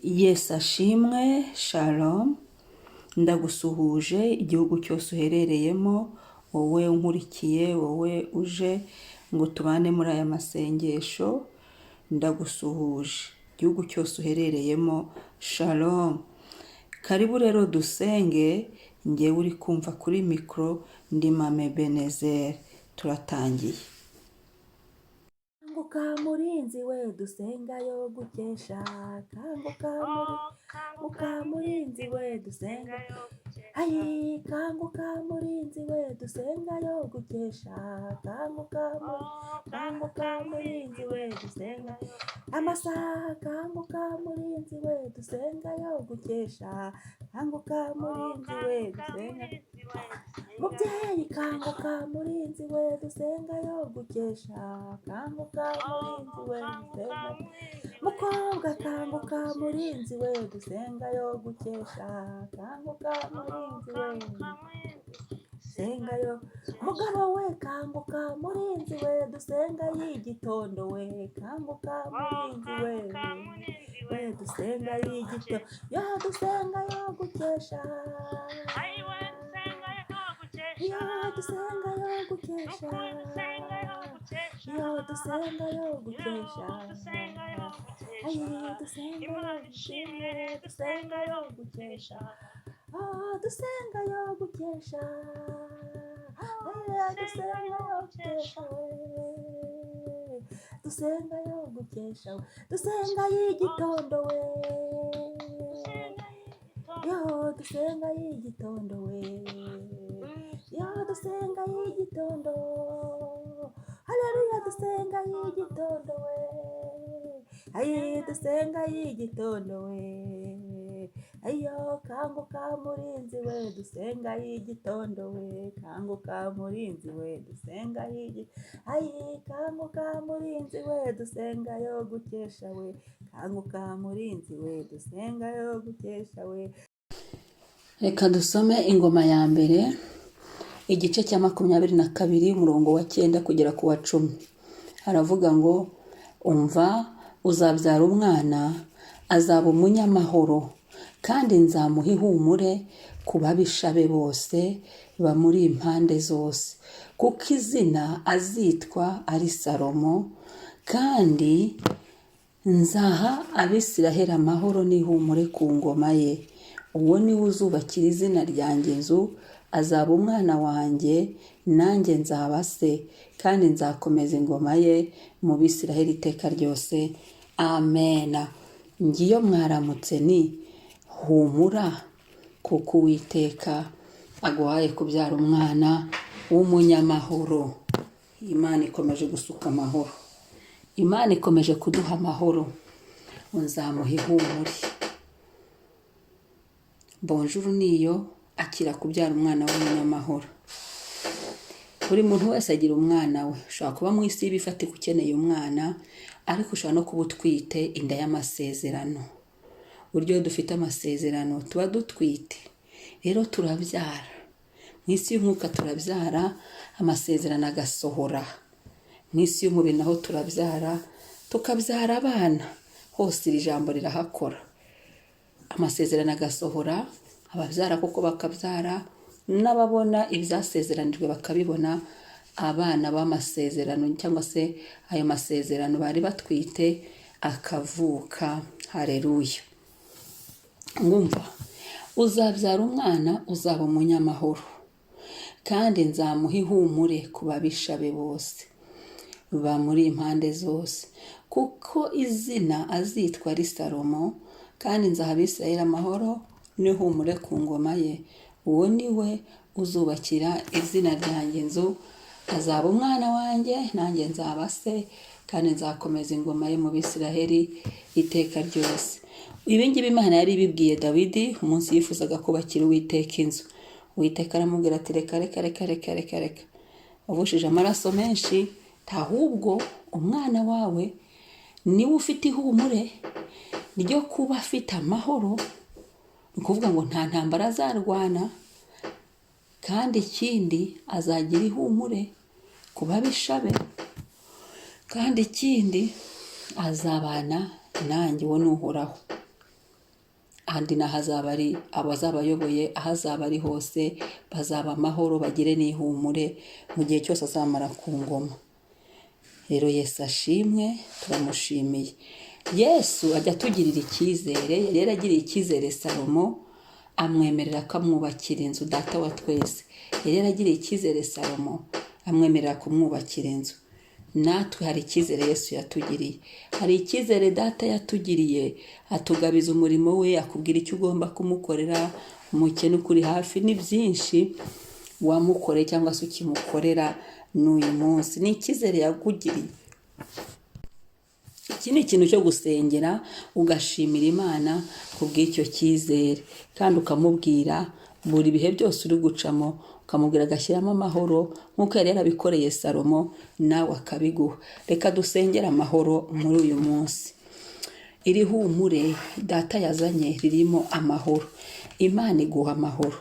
Yesu ashimwe, shalom, ndagusuhuje igihugu cyose uherereyemo, wowe unkurikiye, wowe uje ngo tubane muri aya masengesho, ndagusuhuje igihugu cyose uherereyemo, shalom. Karibu rero dusenge, njyewe uri kumva kuri mikoro ndi Mama Ebenezer, turatangiye. Kanguka murinzi we dusengayo gukesha, kanguka murinzi we dusenga, ayi kanguka murinzi we dusengayo gukesha, kanguka murinzi we dusenga, amasaha kanguka murinzi we dusengayo gukesha, kanguka murinzi we dusenga, mubyeyi kanguka murinzi we dusengayo gukesha, kanguka murinzi we dusenga, mukobwa kanguka murinzi we dusengayo gukesha, kanguka murinzi we dusengayo, mugabo we kanguka murinzi we dusengayo igitondo we, kanguka murinzi we dusengayo igitondo, yo dusengayo gukesha, yo dusengayo gukesha, yo dusengayo gukesha, ayi dusengayo gukesha, oh dusengayo gukesha, dusengayo gukesha, dusengayo igitondo we, yo dusengayo igitondo we, yo dusengayo igitondo, haleluya dusengayo igitondo we, ayi dusengayo igitondo we, ayo kanguka murinzi we dusengayo igitondo we, kanguka murinzi we dusengayo ayi kanguka murinzi we dusengayo gukesha we, kanguka murinzi we dusengayo gukesha we. Reka dusome ingoma ya mbere igice cya 22 umurongo wa 9 kugera ku wa 10. Haravuga ngo umva uzabyara umwana azaba umunyamahoro kandi nzamuha ihumure ku babisha be bose bamuri impande zose, kuko izina azitwa ari Salomo, kandi nzaha Abisiraheli amahoro n'ihumure ku ngoma ye. Uwo niwe uzubakira izina ryanjye inzu, azaba umwana wanjye, nanjye nzaba se, kandi nzakomeza ingoma ye mu Bisiraheli iteka ryose. Amen. Ngiyo mwaramutse ni humura, kuko Uwiteka aguhaye kubyara umwana w'umunyamahoro. Imana ikomeje gusuka amahoro, Imana ikomeje kuduha amahoro, nzamuha ihumure. Bonjour niyo akira kubyara umwana w'umunyamahoro. Buri muntu wese agira umwana we, ushobora kuba mu isi bifatika ukeneye umwana, ariko ushobora no kuba utwite inda y'amasezerano. Buryo dufite amasezerano tuba dutwite, rero turabyara mu isi y'umwuka, turabyara amasezerano agasohora. Mu isi y'umubiri naho turabyara, tukabyara abana, hose iri jambo rirahakora. Amasezerano agasohora, ababyara kuko bakabyara, n'ababona ibyasezeranijwe bakabibona, abana b'amasezerano cyangwa se ayo masezerano bari batwite akavuka. Haleluya. Ngumva uzabyara umwana uzaba umunyamahoro, kandi nzamuha ihumure ku babisha be bose bamuri impande zose, kuko izina azitwa ari Salomo, kandi nzaha Abisiraheli amahoro n'ihumure ku ngoma ye. Uwo niwe uzubakira izina ryanjye inzu, azaba umwana wanjye, nanjye nzaba se, kandi nzakomeza ingoma ye mu Bisiraheli iteka ryose. Ibi ngibi Imana yari ibibwiye Dawidi umunsi yifuzaga kubakira Uwiteka inzu. Uwiteka aramubwira ati reka wavushije amaraso menshi, ahubwo umwana wawe niwe ufite ihumure ryo kuba afite amahoro. Ni ukuvuga ngo nta ntambara azarwana, kandi ikindi azagira ihumure ku babisha be, kandi ikindi azabana nanjye, uwo ni Uhoraho. ahandi naho azaba ari abo azaba ayoboye, aho azaba ari hose bazaba amahoro, bagire n'ihumure mu gihe cyose azamara ku ngoma. Rero Yesu ashimwe, turamushimiye. Yesu ajya atugirira icyizere, yari yaragiriye icyizere Salomo, amwemerera ko amwubakira inzu, data wa twese. Yari yaragiriye icyizere Salomo, amwemerera kumwubakira inzu. Natwe hari icyizere Yesu yatugiriye, hari icyizere data yatugiriye, atugabiza umurimo we, akubwira icyo ugomba kumukorera. Umukene ukuri hafi ni byinshi wamukoreye cyangwa se ukimukorera n'uyu munsi, ni icyizere yakugiriye. Iki ni ikintu cyo gusengera, ugashimira Imana kubw'icyo cyizere, kandi ukamubwira buri bihe byose uri gucamo, ukamubwira agashyiramo amahoro nk'uko yari yarabikoreye Salomo, nawe akabiguha. Reka dusengere amahoro muri uyu munsi. Iri humure data yazanye ririmo amahoro. Imana iguha amahoro.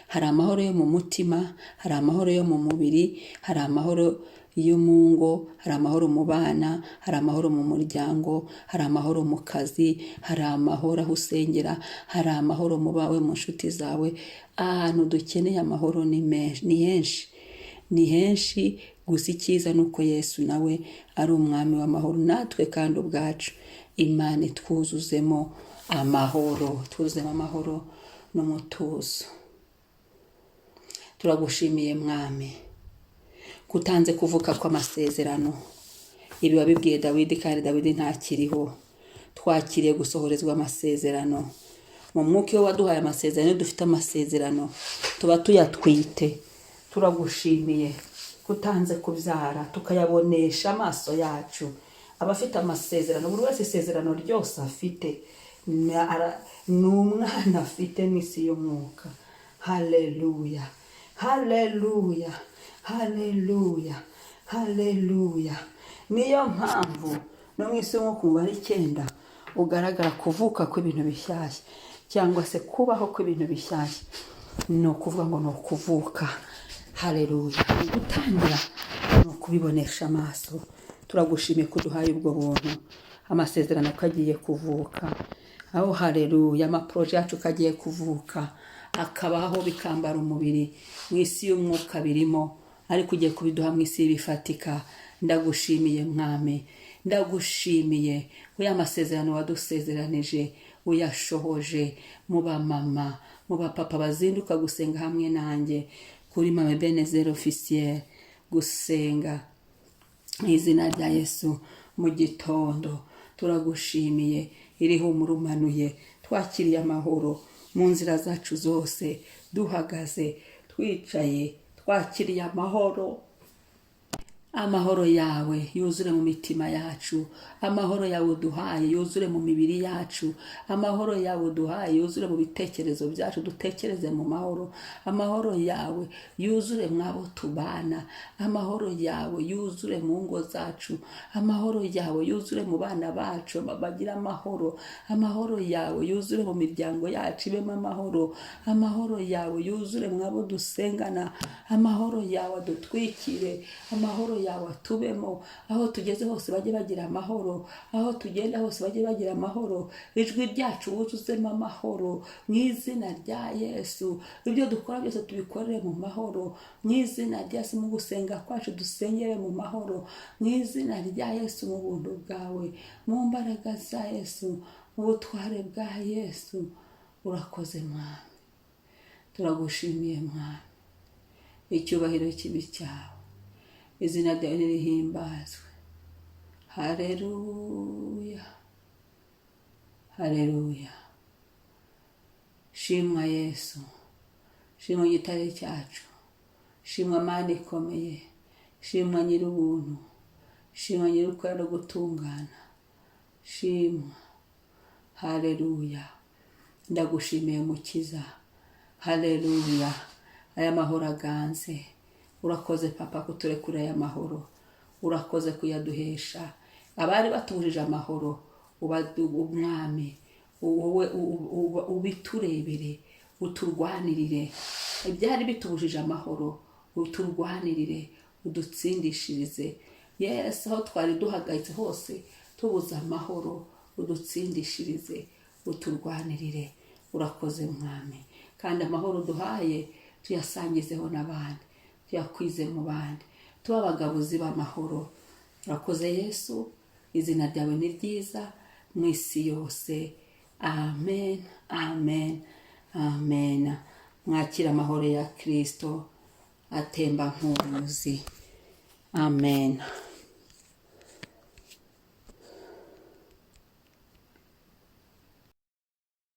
Hari amahoro yo mu mutima, hari amahoro yo mu mubiri, hari amahoro yo mu ngo, hari amahoro mu bana, hari amahoro mu muryango, hari amahoro mu kazi, hari amahoro aho usengera, hari amahoro mu bawe, mu nshuti zawe. Ahantu dukeneye amahoro ni henshi, gusa icyiza ni uko Yesu nawe ari umwami w'amahoro. Natwe kandi ubwacu Imana itwuzuzemo amahoro n'umutuzo. Turagushimiye mwami kutanze kuvuka kw'amasezerano. Ibi wabibwiye Dawidi, kandi Dawidi ntakiriho. Twakiriye gusohorezwa amasezerano. Mu mwuka iyo waduhaye amasezerano, dufite amasezerano tuba tuyatwite. Turagushimiye kutanze kubyara tukayabonesha amaso yacu. Abafite amasezerano, buri wese isezerano ryose afite, ni umwana afite n'isi y'umwuka. Haleluya, haleluya, haleluya, haleluya. Niyo mpamvu no mu isi y'umwuka umubare 9 ugaragara kuvuka kw'ibintu bishyashya, cyangwa se kubaho kw'ibintu bishyashya. Ni ukuvuga ngo ni ukuvuka. Haleluya. Gutangira ni ukubibonesha amaso. Turagushimiye ko duhaye ubwo buntu, amasezerano kagiye kuvuka. Aho haleluya, amaproje yacu kagiye kuvuka, akabaho bikambara umubiri. Mu isi y'umwuka birimo, ariko ugiye kubiduha mu isi bifatika. Ndagushimiye mwami, ndagushimiye ko ya masezerano wadusezeranije uyashohoje. Mu bamama, mu bapapa bazinduka gusenga hamwe nanjye kuri Mama Ebenezer Officiel, gusenga mu izina rya Yesu mu gitondo. Turagushimiye, iri humura umanuye. Twakiriye amahoro mu nzira zacu zose, duhagaze, twicaye, twakiriye amahoro. Amahoro yawe yuzure mu mitima yacu, amahoro yawe uduhaye yuzure mu mibiri yacu, amahoro yawe uduhaye yuzure mu bitekerezo byacu, dutekereze mu mahoro. Amahoro yawe yuzure mwabo tubana, amahoro yawe yuzure mu ngo zacu, amahoro yawe yuzure mu bana bacu bagira amahoro, amahoro yawe yuzure mu miryango yacu ibemo amahoro, amahoro yawe yuzure mwabo dusengana, amahoro yawe adutwikire, amahoro yawe tubemo. Aho tugeze hose bajye bagira amahoro, aho tugenda hose bajye bagira amahoro. Ijwi ryacu wuzuzemo amahoro mu izina rya Yesu. Ibyo dukora byose tubikorere mu mahoro mu izina rya Yesu. Mu gusenga kwacu dusengere mu mahoro mu izina rya Yesu. Mu buntu bwawe, mu mbaraga za Yesu, mu butware bwa Yesu. Urakoze mwami, turagushimiye mwami. Icyubahiro kibi cyawe, izina ryawe nirihimbazwe. Haleluya, haleluya. Shimwa Yesu, shimwa igitare cyacu, shimwa Mana ikomeye, shimwa nyir'ubuntu, shimwa nyir'ukuri no gutungana, shimwa. Haleluya. Ndagushimiye mukiza. Haleluya. Aya mahoro aganze. Urakoze papa kuturekura aya mahoro, urakoze kuyaduhesha. Abari batubujije amahoro, umwami wowe ubiturebere, uturwanirire. Ibyari bitubujije amahoro, uturwanirire, udutsindishirize. Yesu, aho twari duhagaritse hose tubuza amahoro, udutsindishirize, uturwanirire. urakoze mwami, kandi amahoro duhaye tuyasangizeho n'abandi, tuyakwize mu bandi, tuba abagabuzi b'amahoro. Urakoze Yesu, izina ryawe ni ryiza mu isi yose. Amen, amen, amen. Mwakira amahoro ya Kristo atemba nk'uruzi. Amen.